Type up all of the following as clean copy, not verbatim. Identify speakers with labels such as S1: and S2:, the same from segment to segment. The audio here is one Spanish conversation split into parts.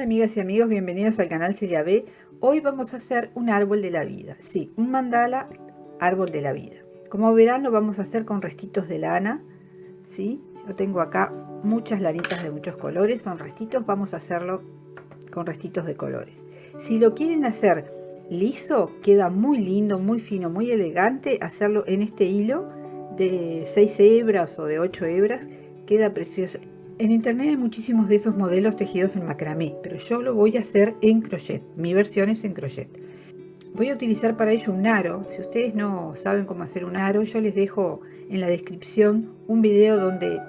S1: amigas y amigos, bienvenidos al canal Celia B. Hoy vamos a hacer un árbol de la vida, sí, un mandala árbol de la vida. Como verán, lo vamos a hacer con restitos de lana, ¿sí? Yo tengo acá muchas lanitas de muchos colores, son restitos, vamos a hacerlo con restitos de colores. Si lo quieren hacer liso, queda muy lindo, muy fino, muy elegante, hacerlo en este hilo de 6 hebras o de 8 hebras, queda precioso. En internet hay muchísimos de esos modelos tejidos en macramé, pero yo lo voy a hacer en crochet. Mi versión es en crochet. Voy a utilizar para ello un aro. Si ustedes no saben cómo hacer un aro, yo les dejo en la descripción un video donde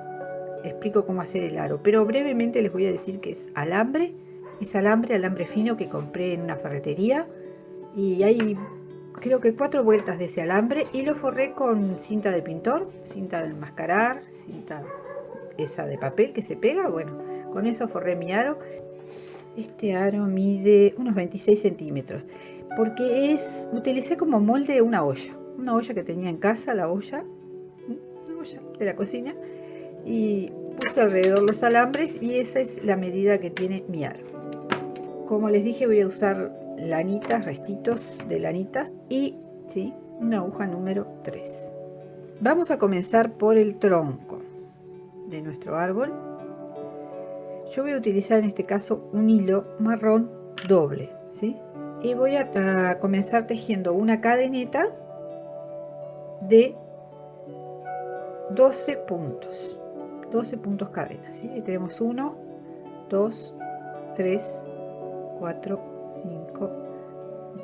S1: explico cómo hacer el aro. Pero brevemente les voy a decir que es alambre. Es alambre fino que compré en una ferretería. Y hay creo que 4 vueltas de ese alambre y lo forré con cinta de pintor, cinta de enmascarar, cinta esa de papel que se pega. Bueno, con eso forré mi aro. Este aro mide unos 26 centímetros porque utilicé como molde una olla que tenía en casa, una olla de la cocina, y puse alrededor los alambres y esa es la medida que tiene mi aro. Como les dije, voy a usar lanitas, restitos de lanitas y ¿sí? Una aguja número 3. Vamos a comenzar por el tronco de nuestro árbol. Yo voy a utilizar en este caso un hilo marrón doble, ¿sí? Y voy a comenzar tejiendo una cadeneta de 12 puntos. 12 puntos cadena, ¿sí? Y tenemos 1, 2, 3, 4, 5,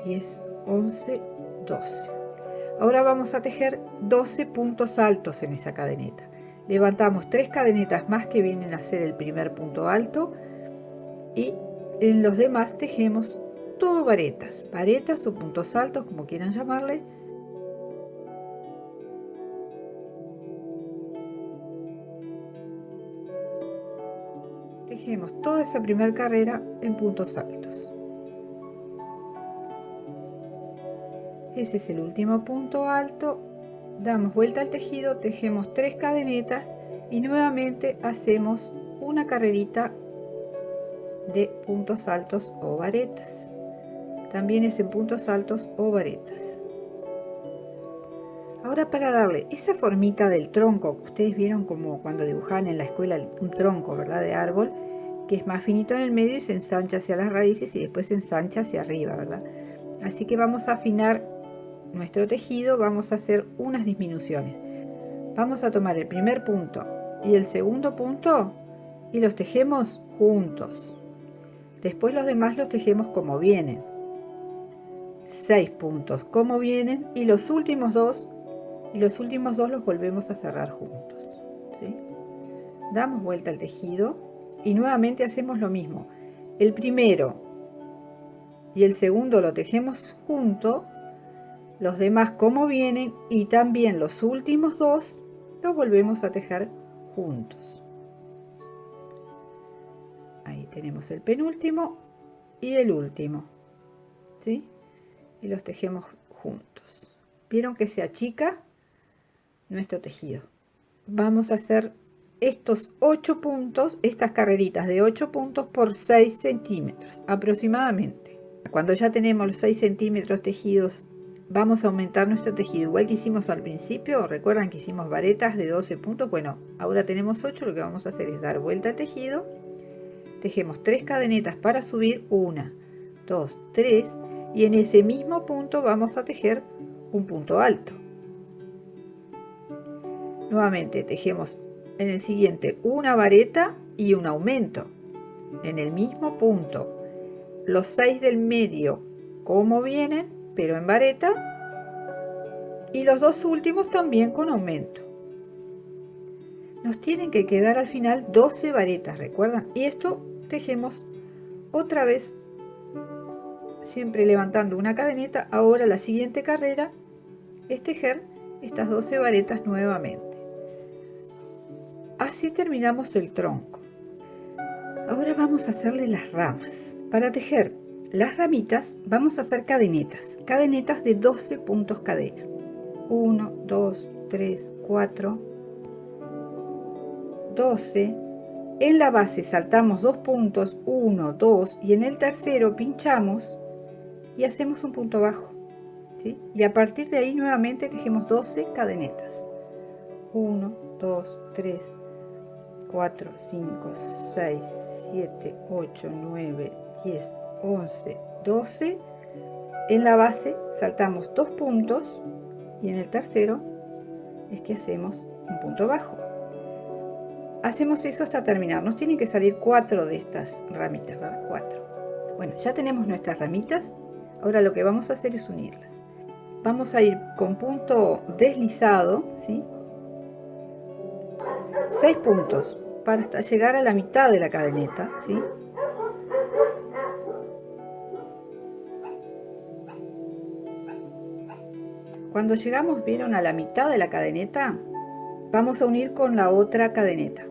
S1: 10, 11, 12. Ahora vamos a tejer 12 puntos altos en esa cadeneta. Levantamos 3 cadenetas más que vienen a ser el primer punto alto y en los demás tejemos todo varetas o puntos altos, como quieran llamarle. Tejemos toda esa primera carrera en puntos altos. Ese es el último punto alto. Damos vuelta al tejido, tejemos 3 cadenetas y nuevamente hacemos una carrerita de puntos altos o varetas. También es en puntos altos o varetas. Ahora, para darle esa formita del tronco que ustedes vieron como cuando dibujaban en la escuela un tronco, ¿verdad?, de árbol, que es más finito en el medio y se ensancha hacia las raíces y después se ensancha hacia arriba, ¿verdad? Así que vamos a afinar nuestro tejido, vamos a hacer unas disminuciones. Vamos a tomar el primer punto y el segundo punto y los tejemos juntos. Después los demás los tejemos como vienen. 6 puntos como vienen y los últimos dos los volvemos a cerrar juntos, ¿sí? Damos vuelta al tejido y nuevamente hacemos lo mismo. El primero y el segundo lo tejemos juntos, los demás como vienen y también los últimos dos los volvemos a tejer juntos. Ahí tenemos el penúltimo y el último, ¿sí? Y los tejemos juntos. ¿Vieron que se achica nuestro tejido? Vamos a hacer estos 8 puntos, estas carreritas de 8 puntos por 6 centímetros aproximadamente. Cuando ya tenemos los 6 centímetros tejidos, vamos a aumentar nuestro tejido igual que hicimos al principio. Recuerdan que hicimos varetas de 12 puntos. Bueno, ahora tenemos 8. Lo que vamos a hacer es dar vuelta al tejido, tejemos 3 cadenetas para subir, 1, 2, 3, y en ese mismo punto vamos a tejer un punto alto. Nuevamente tejemos en el siguiente una vareta y un aumento en el mismo punto. Los 6 del medio como vienen, pero en vareta, y los dos últimos también con aumento. Nos tienen que quedar al final 12 varetas, recuerdan, y esto tejemos otra vez, siempre levantando una cadeneta. Ahora la siguiente carrera es tejer estas 12 varetas nuevamente. Así terminamos el tronco. Ahora vamos a hacerle las ramas. Para tejer las ramitas vamos a hacer cadenetas de 12 puntos cadena. 1, 2, 3, 4, 12 En la base saltamos 2 puntos, 1, 2, y en el tercero pinchamos y hacemos un punto bajo, ¿sí? Y a partir de ahí nuevamente tejemos 12 cadenetas. 1, 2, 3, 4, 5, 6, 7, 8, 9, 10, 11, 12. En la base saltamos 2 puntos y en el tercero es que hacemos un punto bajo. Hacemos eso hasta terminar. Nos tienen que salir 4 de estas ramitas, ¿verdad? 4. Bueno, ya tenemos nuestras ramitas. Ahora lo que vamos a hacer es unirlas. Vamos a ir con punto deslizado, ¿sí? 6 puntos para hasta llegar a la mitad de la cadeneta, ¿sí? Cuando llegamos, vieron, a la mitad de la cadeneta, vamos a unir con la otra cadeneta.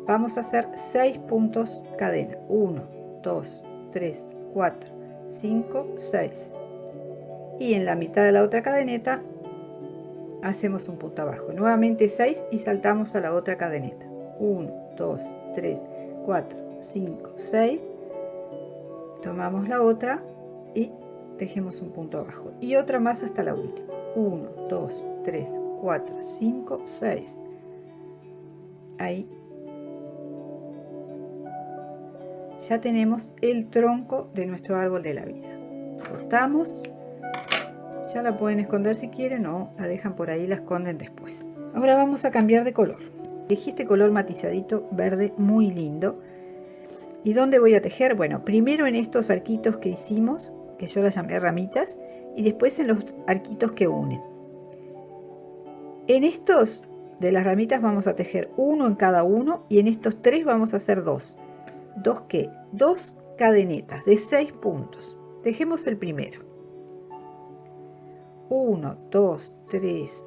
S1: Vamos a hacer 6 puntos cadena. 1, 2, 3, 4, 5, 6. Y en la mitad de la otra cadeneta hacemos un punto abajo. Nuevamente 6 y saltamos a la otra cadeneta. 1, 2, 3, 4, 5, 6. Tomamos la otra y tejemos un punto abajo. Y otra más hasta la última. 1, 2, 3, 4, 5, 6. Ahí ya tenemos el tronco de nuestro árbol de la vida. Cortamos. Ya la pueden esconder si quieren o la dejan por ahí, la esconden después. Ahora vamos a cambiar de color. Elegí este color matizadito verde muy lindo. ¿Y dónde voy a tejer? Bueno, primero en estos arquitos que hicimos, que yo las llamé ramitas, y después en los arquitos que unen. En estos de las ramitas vamos a tejer uno en cada uno, y en estos 3 vamos a hacer 2. ¿2 qué? 2 cadenetas de 6 puntos. Tejemos el primero. 1, 2, 3,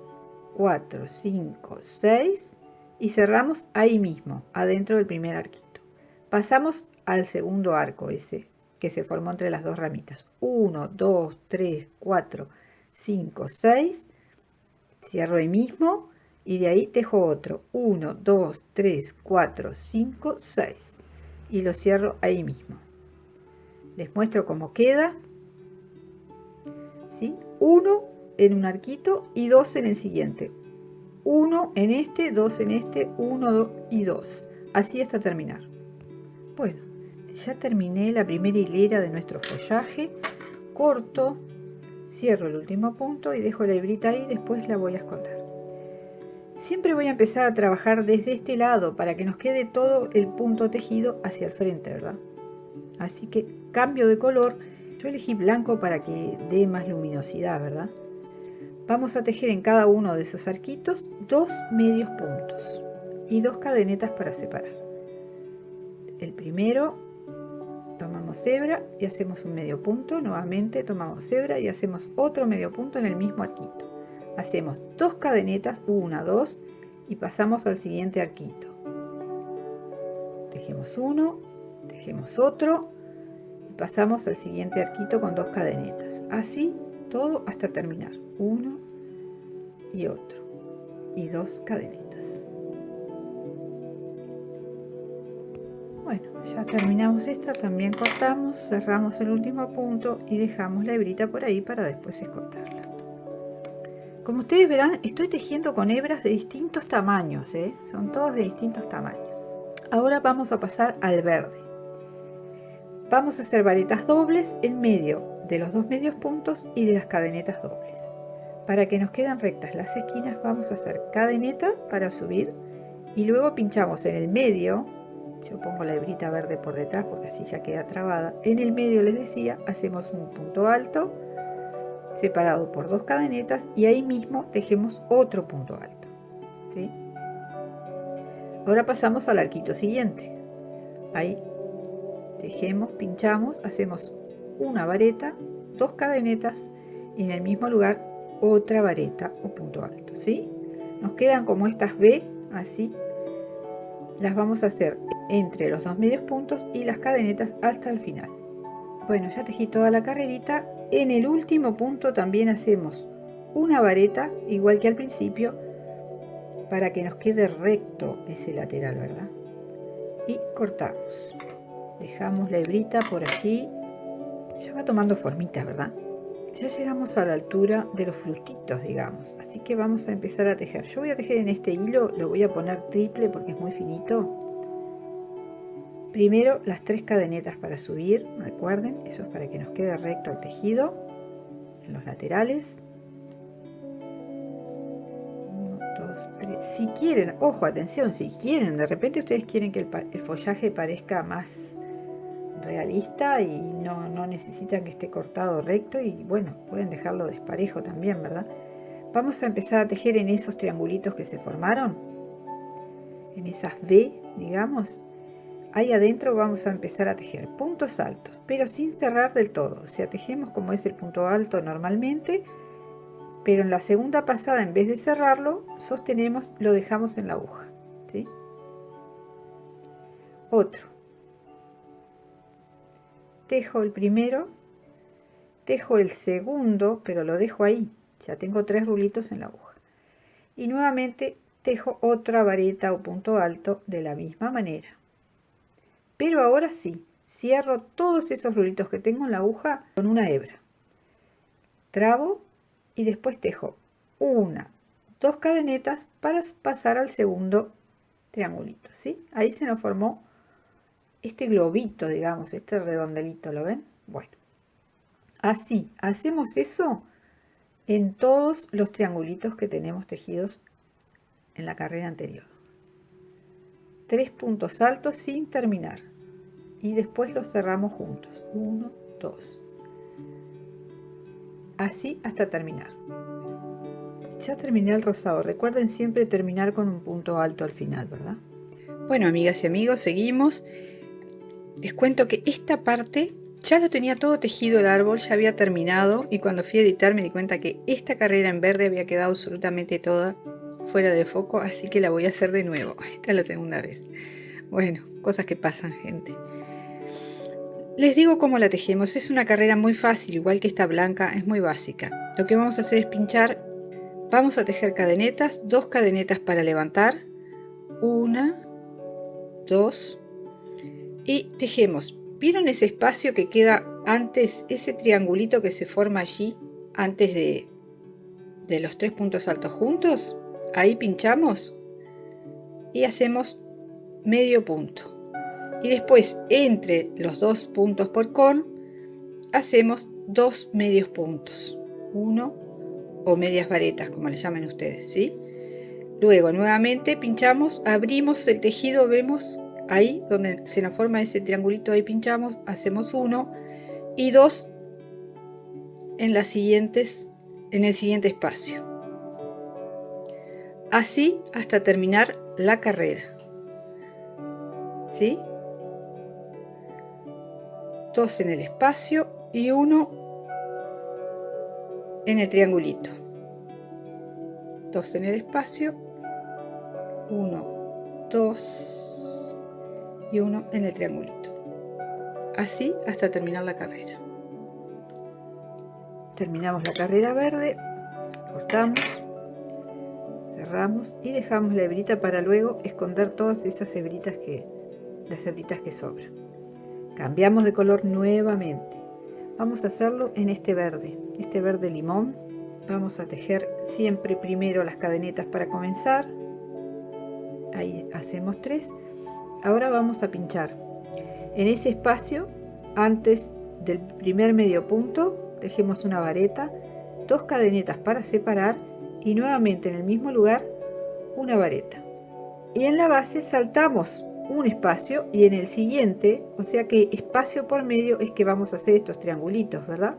S1: 4, 5, 6 y cerramos ahí mismo, adentro del primer arquito. Pasamos al segundo arco ese que se formó entre las dos ramitas. 1, 2, 3, 4, 5, 6. Cierro ahí mismo y de ahí tejo otro. 1, 2, 3, 4, 5, 6. Y lo cierro ahí mismo. Les muestro cómo queda. ¿Sí? 1 en un arquito y 2 en el siguiente. 1 en este, 2 en este, 1 y 2. Así hasta terminar. Bueno, ya terminé la primera hilera de nuestro follaje. Corto, cierro el último punto y dejo la hebrita ahí, después la voy a esconder. Siempre voy a empezar a trabajar desde este lado para que nos quede todo el punto tejido hacia el frente, ¿verdad? Así que cambio de color. Yo elegí blanco para que dé más luminosidad, ¿verdad? Vamos a tejer en cada uno de esos arquitos 2 medios puntos y 2 cadenetas para separar. El primero, tomamos hebra y hacemos un medio punto. Nuevamente tomamos hebra y hacemos otro medio punto en el mismo arquito. Hacemos 2 cadenetas, 1, 2 y pasamos al siguiente arquito. Tejemos uno, tejemos otro y pasamos al siguiente arquito con 2 cadenetas. Así todo hasta terminar. Uno y otro y 2 cadenetas. Bueno, ya terminamos esta, también cortamos, cerramos el último punto y dejamos la hebrita por ahí para después escotarla. Como ustedes verán, estoy tejiendo con hebras de distintos tamaños, son todos de distintos tamaños. Ahora vamos a pasar al verde. Vamos a hacer varetas dobles en medio de los 2 medios puntos y de las cadenetas dobles. Para que nos queden rectas las esquinas vamos a hacer cadeneta para subir y luego pinchamos en el medio. Yo pongo la hebrita verde por detrás porque así ya queda trabada. En el medio, les decía, hacemos un punto alto separado por 2 cadenetas y ahí mismo tejemos otro punto alto, ¿sí? Ahora pasamos al arquito siguiente. Ahí tejemos, pinchamos, hacemos una vareta, 2 cadenetas y en el mismo lugar otra vareta o punto alto, ¿sí? Nos quedan como estas B, así. Las vamos a hacer entre los 2 medios puntos y las cadenetas hasta el final. Bueno, ya tejí toda la carrerita. En el último punto también hacemos una vareta, igual que al principio, para que nos quede recto ese lateral, ¿verdad? y cortamos. Dejamos la hebrita por allí. Ya va tomando formita, ¿verdad? Ya llegamos a la altura de los frutitos, digamos, así que vamos a empezar a tejer. Yo voy a tejer en este hilo, lo voy a poner triple porque es muy finito. Primero las 3 cadenetas para subir, recuerden, eso es para que nos quede recto el tejido en los laterales. 1, 2, 3. Si quieren, ojo, atención, si quieren, de repente ustedes quieren que el follaje parezca más realista y no necesitan que esté cortado recto, y bueno, pueden dejarlo desparejo también, ¿verdad? Vamos a empezar a tejer en esos triangulitos que se formaron, en esas V, digamos. Ahí adentro vamos a empezar a tejer puntos altos, pero sin cerrar del todo. O sea, tejemos como es el punto alto normalmente, pero en la segunda pasada, en vez de cerrarlo, sostenemos, lo dejamos en la aguja, ¿sí? Otro. Tejo el primero, tejo el segundo, pero lo dejo ahí. Ya tengo 3 rulitos en la aguja. Y nuevamente tejo otra vareta o punto alto de la misma manera. Pero ahora sí, cierro todos esos rulitos que tengo en la aguja con una hebra. Trabo y después tejo 1, 2 cadenetas para pasar al segundo triangulito, ¿sí? Ahí se nos formó este globito, digamos, este redondelito, ¿lo ven? Bueno, así hacemos eso en todos los triangulitos que tenemos tejidos en la carrera anterior. 3 puntos altos sin terminar y después los cerramos juntos. 1, 2. Así hasta terminar. Ya terminé el rosado. Recuerden siempre terminar con un punto alto al final, ¿verdad? Bueno, amigas y amigos, seguimos. Les cuento que esta parte ya lo tenía todo tejido el árbol, ya había terminado, y cuando fui a editar me di cuenta que esta carrera en verde había quedado absolutamente toda fuera de foco, así que la voy a hacer de nuevo. Esta es la segunda vez. Bueno, cosas que pasan, gente. Les digo cómo la tejemos. Es una carrera muy fácil, igual que esta blanca, es muy básica. Lo que vamos a hacer es pinchar. Vamos a tejer cadenetas, 2 cadenetas para levantar, 1, 2, y tejemos. ¿Vieron ese espacio que queda antes, ese triangulito que se forma allí antes de los 3 puntos altos juntos? Ahí pinchamos y hacemos medio punto. Y después, entre los 2 puntos por con, hacemos 2 medios puntos, 1 o medias varetas, como le llamen ustedes, ¿sí? Luego nuevamente pinchamos, abrimos el tejido, vemos ahí donde se nos forma ese triangulito, ahí pinchamos, hacemos 1 y 2 en el siguiente espacio. Así hasta terminar la carrera, ¿sí? 2 en el espacio y 1 en el triangulito. 2 en el espacio, 1, 2 y 1 en el triangulito. Así hasta terminar la carrera. Terminamos la carrera verde, cortamos, cerramos y dejamos la hebrita para luego esconder todas esas hebritas las hebritas que sobran. Cambiamos de color nuevamente. Vamos a hacerlo en este verde limón. Vamos a tejer siempre primero las cadenetas para comenzar. Ahí hacemos 3. Ahora vamos a pinchar en ese espacio antes del primer medio punto. Tejemos una vareta, 2 cadenetas para separar y nuevamente en el mismo lugar una vareta. Y en la base saltamos un espacio y en el siguiente, o sea que espacio por medio es que vamos a hacer estos triangulitos, ¿verdad?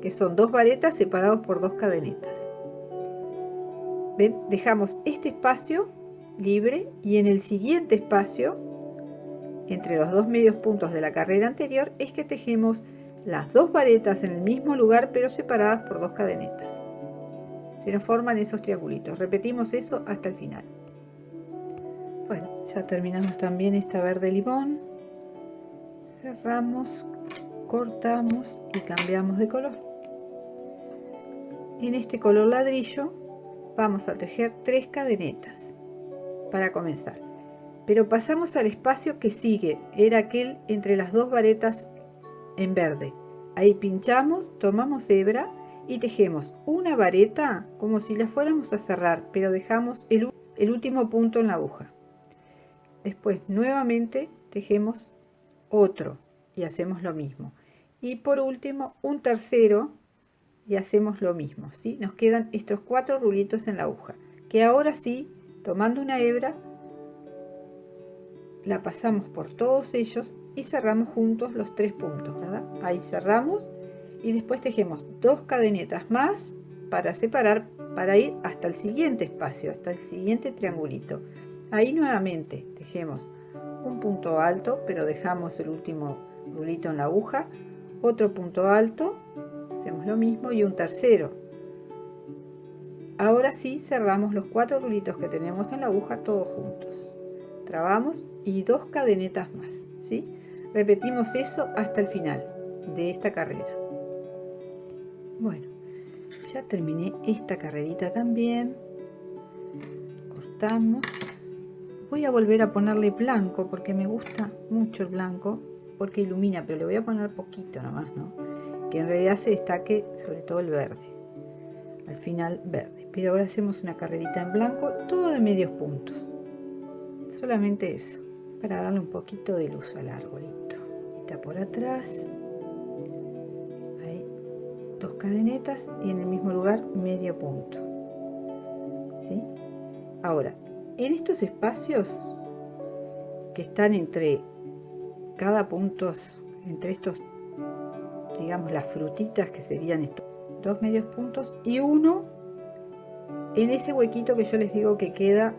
S1: Que son 2 varetas separados por 2 cadenetas. ¿Ven? Dejamos este espacio libre y en el siguiente espacio, entre los 2 medios puntos de la carrera anterior, es que tejemos las 2 varetas en el mismo lugar pero separadas por 2 cadenetas. Se nos forman esos triangulitos. Repetimos eso hasta el final. Bueno, ya terminamos también esta verde limón. Cerramos, cortamos y cambiamos de color. En este color ladrillo vamos a tejer 3 cadenetas para comenzar. pero pasamos al espacio que sigue, era aquel entre las dos varetas en verde. Ahí pinchamos, tomamos hebra y tejemos una vareta como si la fuéramos a cerrar, pero dejamos el último punto en la aguja. Después nuevamente tejemos otro y hacemos lo mismo. Y por último un tercero y hacemos lo mismo, ¿sí? Nos quedan estos 4 rulitos en la aguja, que ahora sí, tomando una hebra, la pasamos por todos ellos y cerramos juntos los 3 puntos, ¿verdad? Ahí cerramos y después tejemos 2 cadenetas más para separar, para ir hasta el siguiente espacio, hasta el siguiente triangulito. Ahí nuevamente tejemos un punto alto, pero dejamos el último rulito en la aguja, otro punto alto, hacemos lo mismo y un tercero. Ahora sí cerramos los 4 rulitos que tenemos en la aguja todos juntos. Trabamos y 2 cadenetas más, ¿sí? Repetimos eso hasta el final de esta carrera. Bueno, ya terminé esta carrerita también. Cortamos. Voy a volver a ponerle blanco porque me gusta mucho el blanco, porque ilumina, pero le voy a poner poquito nomás, ¿no? Que en realidad se destaque sobre todo el verde. Al final verde. Pero ahora hacemos una carrerita en blanco, todo de medios puntos. Solamente eso, para darle un poquito de luz al arbolito. Está por atrás. Ahí, 2 cadenetas y en el mismo lugar medio punto. ¿Sí? Ahora, en estos espacios que están entre cada punto, entre estos, digamos, las frutitas que serían estos 2 medios puntos y uno en ese huequito que yo les digo que queda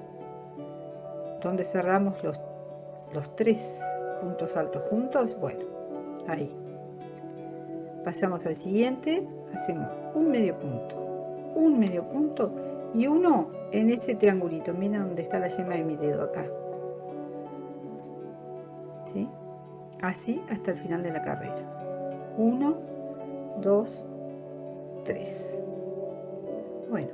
S1: donde cerramos los 3 puntos altos juntos. Bueno, ahí pasamos al siguiente, hacemos un medio punto y uno en ese triangulito. Miren donde está la yema de mi dedo, acá, ¿sí? Así hasta el final de la carrera. 1, 2, 3. Bueno,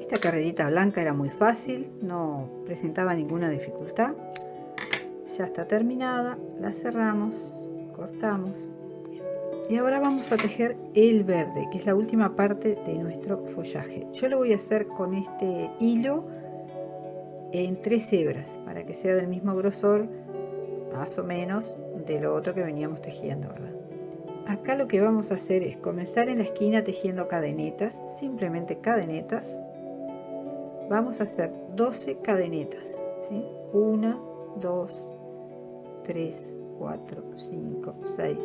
S1: esta carrerita blanca era muy fácil, no presentaba ninguna dificultad. Ya está terminada, la cerramos, cortamos y ahora vamos a tejer el verde, que es la última parte de nuestro follaje. Yo lo voy a hacer con este hilo en 3 hebras para que sea del mismo grosor más o menos de lo otro que veníamos tejiendo, ¿verdad? Acá lo que vamos a hacer es comenzar en la esquina tejiendo cadenetas, simplemente cadenetas. Vamos a hacer 12 cadenetas, ¿sí? 1, 2, 3, 4, 5, 6,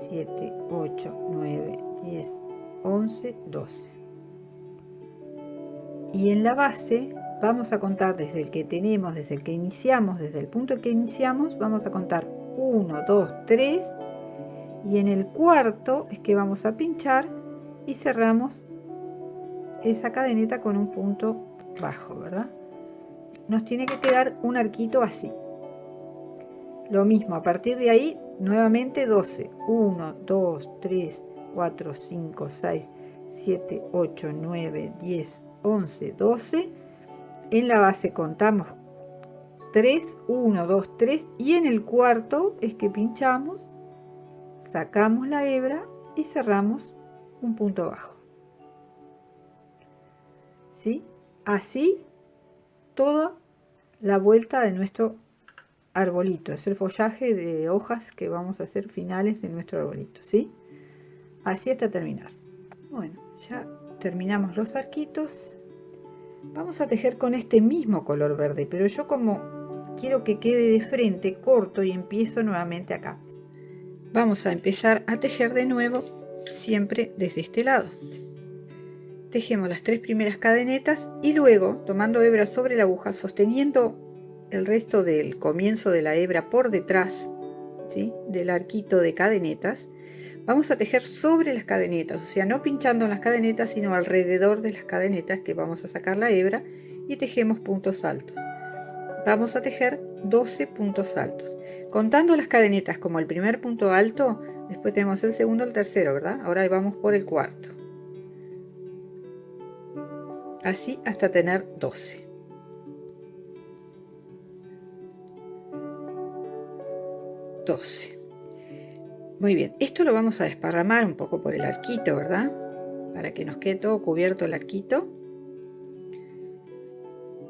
S1: 7, 8, 9, 10, 11, 12. Y en la base vamos a contar desde el que tenemos, desde el que iniciamos, desde el punto que iniciamos, vamos a contar 1, 2, 3 y en el cuarto es que vamos a pinchar y cerramos esa cadeneta con un punto bajo, ¿verdad? Nos tiene que quedar un arquito así. Lo mismo, a partir de ahí nuevamente 12. 1, 2, 3, 4, 5, 6, 7, 8, 9, 10, 11, 12. En la base contamos 3, 1, 2, 3 y en el cuarto es que pinchamos, sacamos la hebra y cerramos un punto bajo. ¿Sí? Así toda la vuelta de nuestro arbolito. Es el follaje de hojas que vamos a hacer finales de nuestro arbolito, ¿sí? Así hasta terminar. Bueno, ya terminamos los arquitos. Vamos a tejer con este mismo color verde, pero yo como quiero que quede de frente, corto y empiezo nuevamente acá. Vamos a empezar a tejer de nuevo, siempre desde este lado. Tejemos las 3 primeras cadenetas y luego, tomando hebra sobre la aguja, sosteniendo el resto del comienzo de la hebra por detrás, ¿sí?, del arquito de cadenetas, vamos a tejer sobre las cadenetas, o sea, no pinchando en las cadenetas, sino alrededor de las cadenetas, que vamos a sacar la hebra y tejemos puntos altos. Vamos a tejer 12 puntos altos, contando las cadenetas como el primer punto alto. Después tenemos el segundo, el tercero, ¿verdad? Ahora vamos por el cuarto, así hasta tener 12. 12. Muy bien, esto lo vamos a desparramar un poco por el arquito, ¿verdad? Para que nos quede todo cubierto el arquito.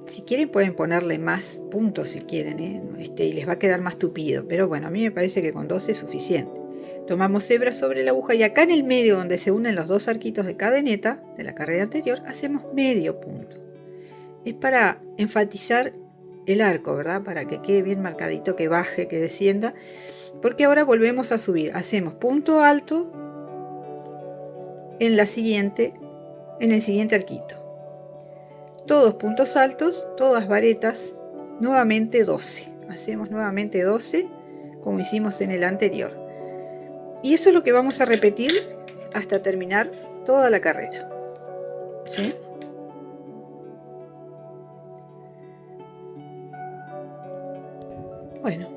S1: Si quieren pueden ponerle más puntos si quieren, y les va a quedar más tupido, pero bueno, a mí me parece que con 12 es suficiente. Tomamos hebra sobre la aguja y acá en el medio donde se unen los dos arquitos de cadeneta de la carrera anterior hacemos medio punto. Es para enfatizar el arco, ¿verdad? Para que quede bien marcadito, que baje, que descienda, porque ahora volvemos a subir. Hacemos punto alto en el siguiente arquito. Todos puntos altos, todas varetas, nuevamente 12. Hacemos nuevamente 12 como hicimos en el anterior. Y eso es lo que vamos a repetir hasta terminar toda la carrera. ¿Sí? Bueno,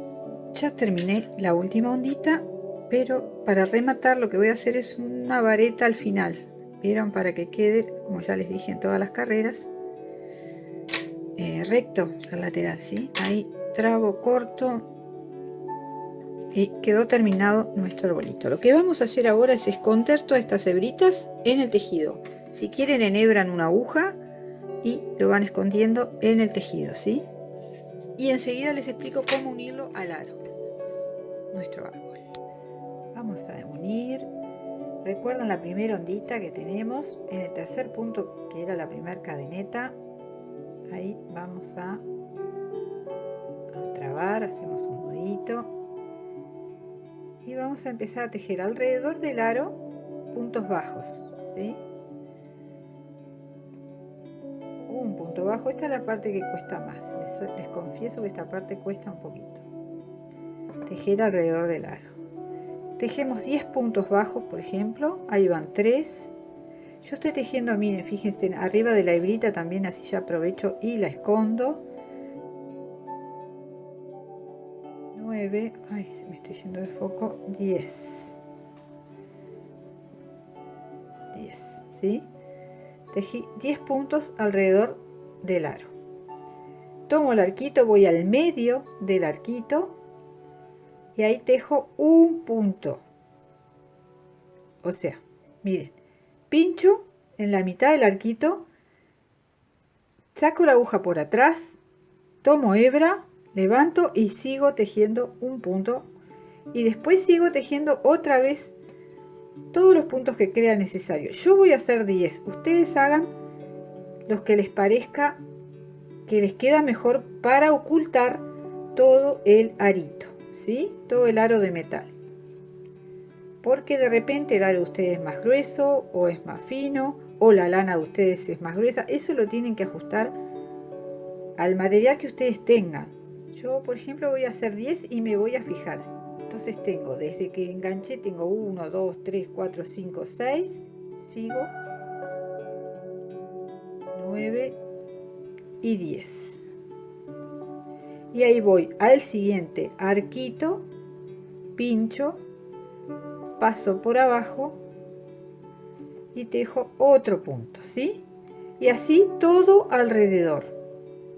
S1: ya terminé la última ondita, pero para rematar lo que voy a hacer es una vareta al final. ¿Vieron? Para que quede, como ya les dije en todas las carreras, recto al lateral, ¿sí? Ahí trabo, corto y quedó terminado nuestro arbolito. Lo que vamos a hacer ahora es esconder todas estas hebritas en el tejido. Si quieren, enhebran una aguja y lo van escondiendo en el tejido, ¿sí? Y enseguida les explico cómo unirlo al aro, nuestro árbol. Vamos a unir. Recuerdan la primera ondita que tenemos en el tercer punto, que era la primera cadeneta. Ahí vamos a trabar, hacemos un nudito y vamos a empezar a tejer alrededor del aro puntos bajos, ¿sí? Un punto bajo. Esta es la parte que cuesta más, les confieso que esta parte cuesta un poquito. Tejer alrededor del aro. Tejemos 10 puntos bajos, por ejemplo. Ahí van 3. Yo estoy tejiendo, miren, fíjense, arriba de la hebrita también, así ya aprovecho y la escondo. 9, ay, se me estoy yendo de foco. 10, ¿sí? Tejí 10 puntos alrededor del aro. Tomo el arquito, voy al medio del arquito y ahí tejo un punto. O sea, miren, pincho en la mitad del arquito, saco la aguja por atrás, tomo hebra, levanto y sigo tejiendo un punto y después sigo tejiendo otra vez todos los puntos que crea necesario. Yo voy a hacer 10, ustedes hagan los que les parezca que les queda mejor para ocultar todo el arito, ¿sí? Todo el aro de metal, porque de repente el aro de ustedes es más grueso o es más fino, o la lana de ustedes es más gruesa. Eso lo tienen que ajustar al material que ustedes tengan. Yo, por ejemplo, voy a hacer 10 y me voy a fijar. Entonces tengo, desde que enganché, tengo 1, 2, 3, 4, 5, 6. Sigo. 9 y 10. Y ahí voy al siguiente arquito, pincho, paso por abajo y tejo otro punto, ¿sí? Y así todo alrededor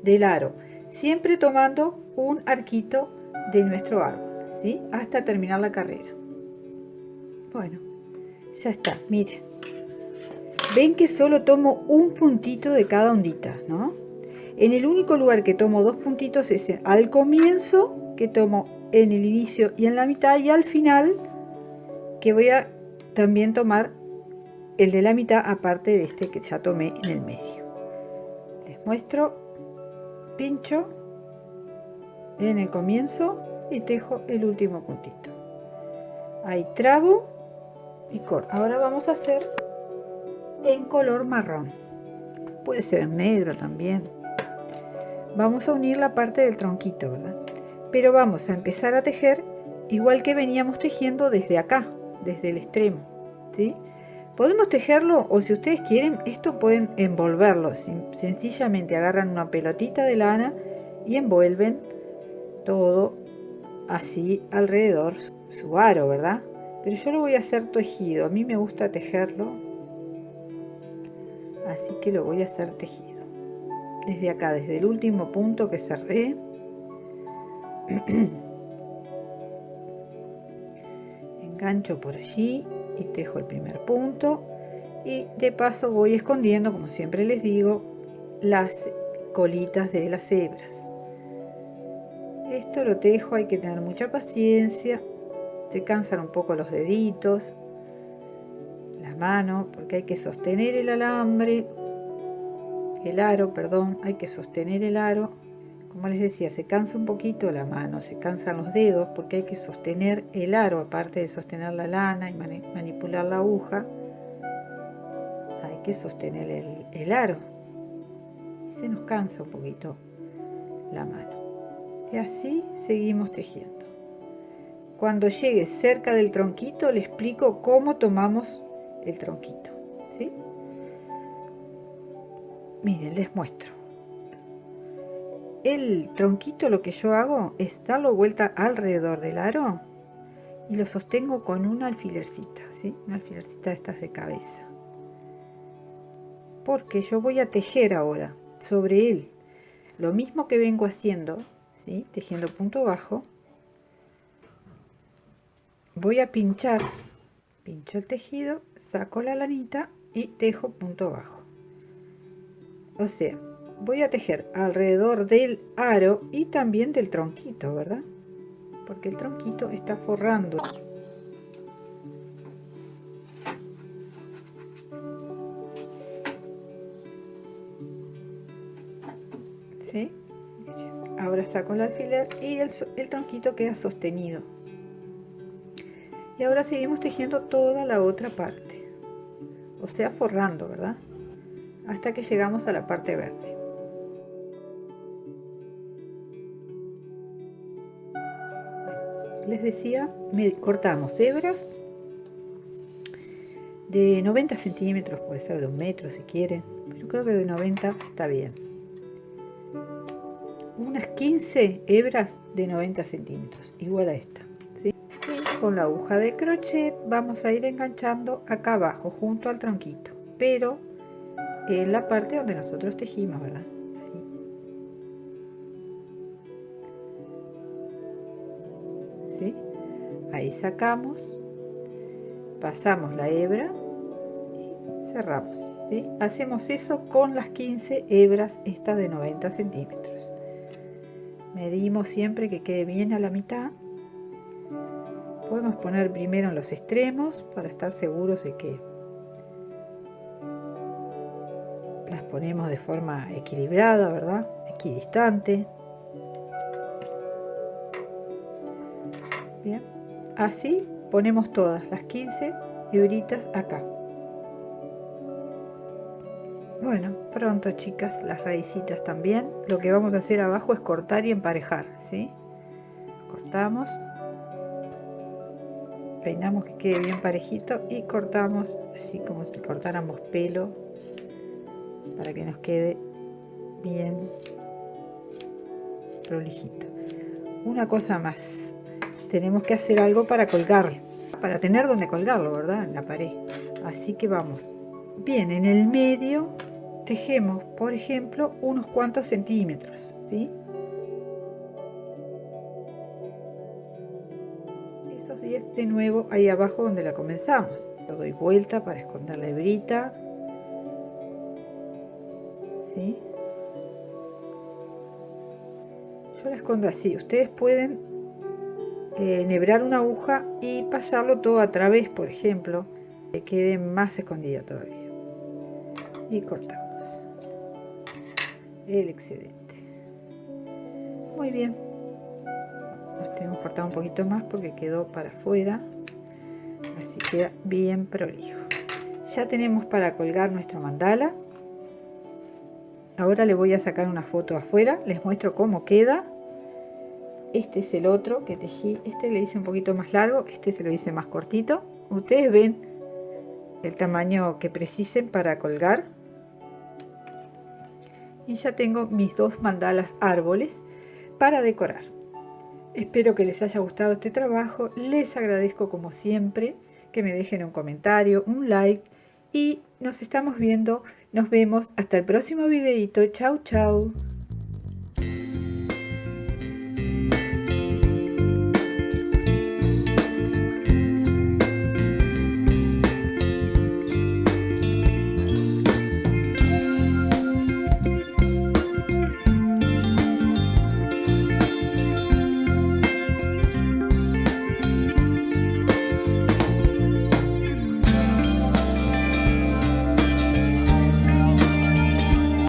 S1: del aro, siempre tomando un arquito de nuestro árbol, ¿sí? Hasta terminar la carrera. Bueno, ya está, miren. Ven que solo tomo un puntito de cada ondita, ¿no? En el único lugar que tomo dos puntitos es al comienzo, que tomo en el inicio y en la mitad, y al final, que voy a también tomar el de la mitad, aparte de este que ya tomé en el medio. Les muestro, pincho en el comienzo y tejo el último puntito. Ahí trabo y corto. Ahora vamos a hacer en color marrón, puede ser en negro también. Vamos a unir la parte del tronquito, ¿verdad? Pero vamos a empezar a tejer igual que veníamos tejiendo desde acá, desde el extremo, ¿sí? Podemos tejerlo, o si ustedes quieren, esto pueden envolverlo. Sencillamente agarran una pelotita de lana y envuelven todo así alrededor su aro, ¿verdad? Pero yo lo voy a hacer tejido. A mí me gusta tejerlo, así que lo voy a hacer tejido. Desde acá, desde el último punto que cerré, engancho por allí y tejo el primer punto, y de paso voy escondiendo, como siempre les digo, las colitas de las hebras. Esto lo tejo, hay que tener mucha paciencia, se cansan un poco los deditos, la mano, porque hay que sostener el alambre, el aro, perdón, hay que sostener el aro. Como les decía, se cansa un poquito la mano, se cansan los dedos, porque hay que sostener el aro, aparte de sostener la lana y manipular la aguja, hay que sostener el aro. Y se nos cansa un poquito la mano. Y así seguimos tejiendo. Cuando llegue cerca del tronquito, le explico cómo tomamos el tronquito, ¿sí? Miren, les muestro. El tronquito, lo que yo hago es darlo vuelta alrededor del aro y lo sostengo con una alfilercita, ¿sí? Una alfilercita de estas de cabeza. Porque yo voy a tejer ahora sobre él lo mismo que vengo haciendo, ¿sí? Tejiendo punto bajo. Voy a pincho el tejido, saco la lanita y tejo punto bajo. O sea, voy a tejer alrededor del aro y también del tronquito, ¿verdad? Porque el tronquito está forrando. ¿Sí? Ahora saco el alfiler y el tronquito queda sostenido. Y ahora seguimos tejiendo toda la otra parte. O sea, forrando, ¿verdad? Hasta que llegamos a la parte verde. Les decía, cortamos hebras de 90 centímetros, puede ser de 1 metro si quieren. Yo creo que de 90 está bien. Unas 15 hebras de 90 centímetros, igual a esta, ¿sí? Y con la aguja de crochet vamos a ir enganchando acá abajo, junto al tronquito, pero en la parte donde nosotros tejimos, ¿verdad? ¿Sí? Ahí sacamos, pasamos la hebra y cerramos, ¿sí? Hacemos eso con las 15 hebras estas de 90 centímetros. Medimos siempre que quede bien a la mitad. Podemos poner primero en los extremos para estar seguros de que las ponemos de forma equilibrada, ¿verdad? Equidistante. Bien, así ponemos todas las 15 hebritas acá. Bueno, pronto, chicas, las raicitas también. Lo que vamos a hacer abajo es cortar y emparejar, ¿sí? Cortamos, peinamos que quede bien parejito y cortamos así como si cortáramos pelo para que nos quede bien prolijito. Una cosa más, tenemos que hacer algo para colgarlo, para tener donde colgarlo, ¿verdad? En la pared. Así que vamos bien, en el medio tejemos, por ejemplo, unos cuantos centímetros, ¿sí? Esos 10 de nuevo ahí abajo donde la comenzamos. Lo doy vuelta para esconder la hebrita, ¿sí? Yo la escondo así. Ustedes pueden enhebrar una aguja y pasarlo todo a través, por ejemplo, que quede más escondida todavía. Y cortamos el excedente. Muy bien, nos tenemos que cortar un poquito más porque quedó para afuera, así queda bien prolijo. Ya tenemos para colgar nuestro mandala. Ahora le voy a sacar una foto afuera, les muestro cómo queda. Este es el otro que tejí, este le hice un poquito más largo, este se lo hice más cortito. Ustedes ven el tamaño que precisen para colgar. Y ya tengo mis 2 mandalas árboles para decorar. Espero que les haya gustado este trabajo. Les agradezco como siempre que me dejen un comentario, un like y nos estamos viendo. Nos vemos hasta el próximo videito. Chau, chau.